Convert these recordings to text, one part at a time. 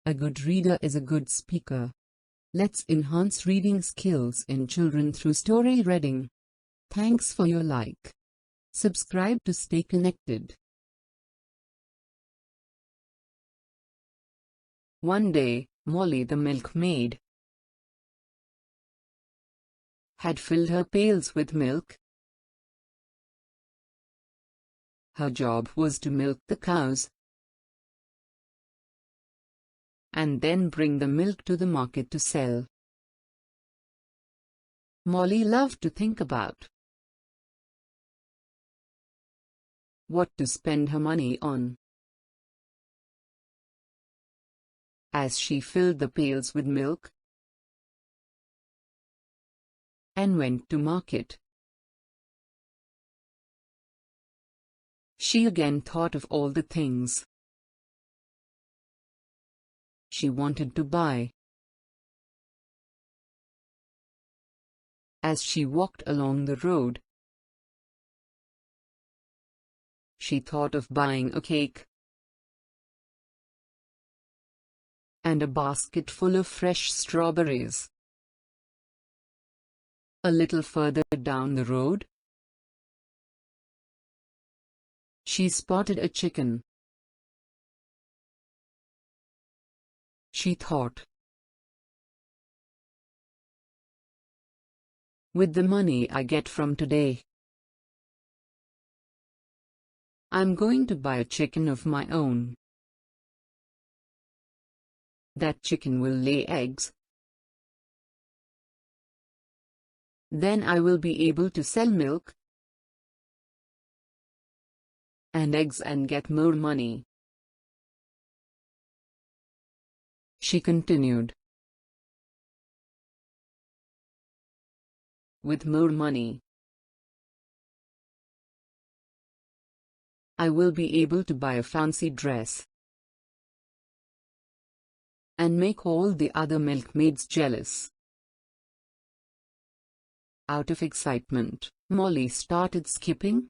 A good reader is a good speaker. Let's enhance reading skills in children through story reading. Thanks for your like. Subscribe to stay connected. One day, Molly the milkmaid had filled her pails with milk. Her job was to milk the cows and then bring the milk to the market to sell. Molly loved to think about what to spend her money on. As she filled the pails with milk and went to market, she again thought of all the things she wanted to buy. As she walked along the road, she thought of buying a cake and a basket full of fresh strawberries. A little further down the road, she spotted a chicken. She thought, with the money I get from today, I'm going to buy a chicken of my own. That chicken will lay eggs. Then I will be able to sell milk and eggs and get more money. She continued, with more money, I will be able to buy a fancy dress and make all the other milkmaids jealous. Out of excitement, Molly started skipping,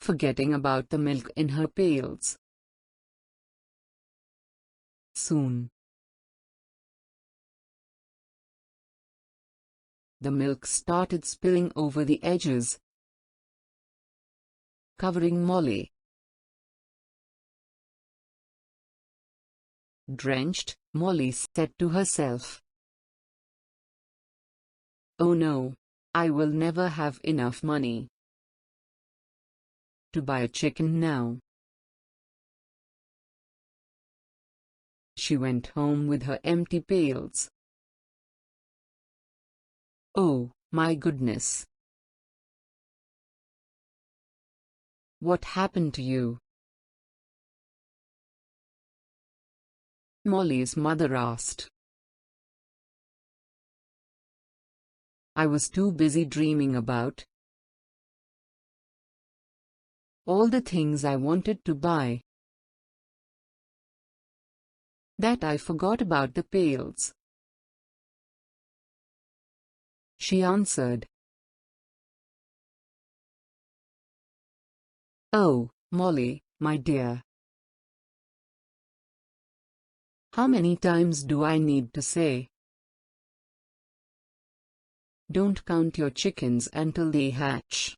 forgetting about the milk in her pails. Soon, the milk started spilling over the edges, covering Molly. Drenched, Molly said to herself, "Oh no, I will never have enough money to buy a chicken now." She went home with her empty pails. "Oh, my goodness. What happened to you?" Molly's mother asked. "I was too busy dreaming about all the things I wanted to buy that I forgot about the pails," she answered. "Oh, Molly, my dear. How many times do I need to say, don't count your chickens until they hatch?